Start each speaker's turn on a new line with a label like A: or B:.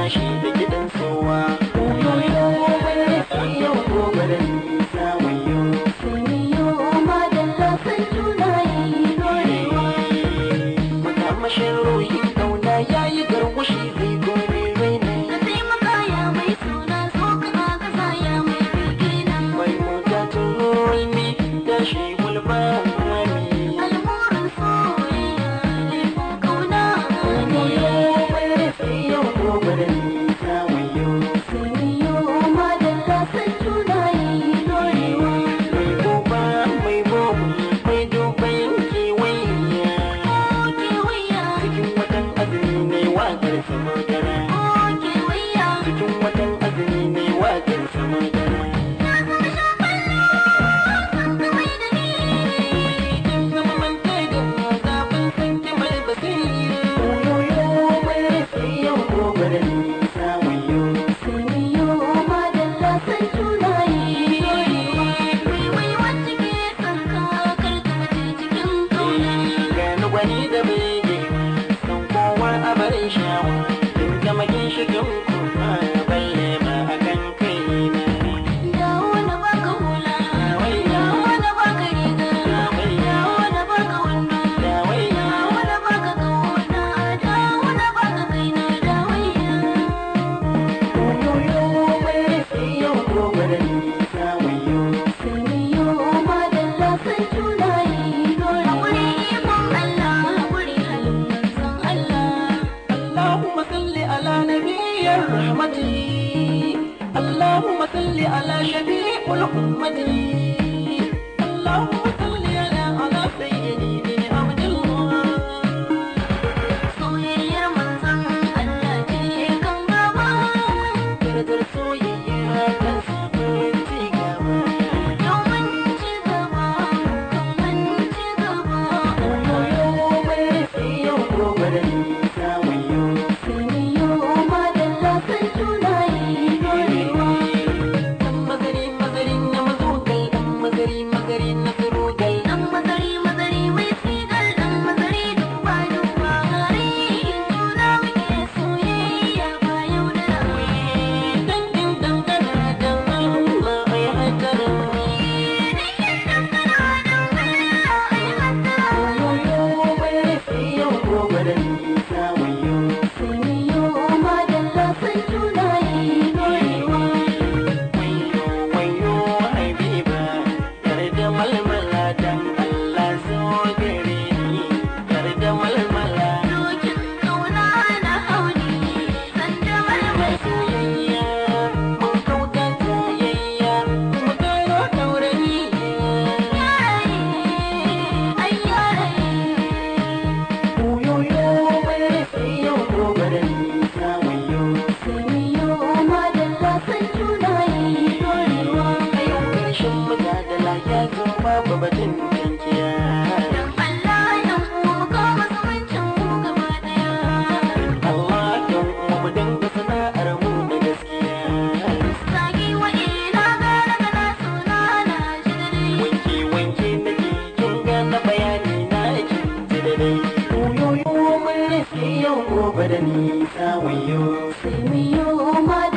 A: tashi da gidan sowa. Oyoyo mai sai yau gobe da nisa wayo.
B: Saniyo madalla san tuna yayi dorewa.
A: Makamashin ruhin kauna yayi garwashi zai kore raina.
B: Ka taimaka ya mai suna so ka kasa ya mai bigina.
A: Mai mota tun ne tashi gulma rami.
B: Al'amuran soyayya laifin kauna ne.
A: Oyoyo mai sai yau gobe da nisa wayo.
B: Saniyo madalla san tuna yayi dorewa.
A: Mai goba mai bobu mai dubayin kewaya.
B: Kewaya,
A: Cikin watan azumi ne wakar sama dara.
B: kewaya.
A: Cikin watan azumi ne wakar sama dara.
B: Na zama shafallo san ka mai da ni.
A: Kin zama manta da zafin sanki mai basira. Oyoyo mai sai yau gobe da nisa wayo.
B: Saniyo madalla san tuna yayi dorewa. Wai wacce ke son ka kar ta mace cikin kauna.
A: Gani gwani da bege san kowa a barin shawa. Kin zama ginshikin kuma balle ma akan kaina.
B: Dawo na baka hula, dawo na baka riga, dawo na baka wando, dawo na baka kauna, dawo na baka kaina, dawaiya.
A: Oyoyo mai sai yau gobe da nisa wayo.
B: Saniyo madalla san tuna yayi dorewa. Hakuri ikon Allah, hakuri halin manzon Allah.
A: Allahumma salli ala nabiyyir rahmati. Allahumma salli ala shafi'ul ummati. Allahumma salli ala sayyidi Abdullah.
B: Soyayyar manzon Allah ce kan gaba.
A: Darajar soyayya kan sabon ci gaba.
B: Yau mun ci gaba, kan mun ci gaba.
A: Oyoyo mai sai yau gobe da nisa wayo.
B: Saniyo madalla san tuna yayi dorewa.
A: Dan mazari mazari na mazugal, dan mazari mazari na surugal.
B: Dan mazari mazari mai sigar, dan mazari duba duba. Gari juna muke soyayya ba yau da rawa.
A: Dangin dangana dan Allah ai hattara. Oyoyo mai sai yau gobe da nisa wayo.
B: Saniyo madalla san tuna yayi dorewa.
A: Wayo wayo habiba, yarda malmala dan Allah zo gare ni. Yarda malmala
B: Dokin kauna na hauni, sanda marmai
A: soyayya, mun kauta tayayya, mu gano ɗaurayya.
B: yaraye, ai yaraye.
A: Oyoyo mai sai yau gobe da nisa wayo.
B: Saniyo madalla san tuna yayi dorewa.
A: A yau ƙarshen mujadala ya zo babu batun tankiya.
B: Dan Allah yan uwa mu kama zumuncin mu gaba daya.
A: Allah don mu dinga sana'ar mu da gaskiya.
B: Sagi wa ina gara kana suna na ji dare.
A: Wanke wanke nake kin ga na bayani na kin ji da dai. Oyoyo mai sai yau gobe da nisa wayo.
B: Saniyo madalla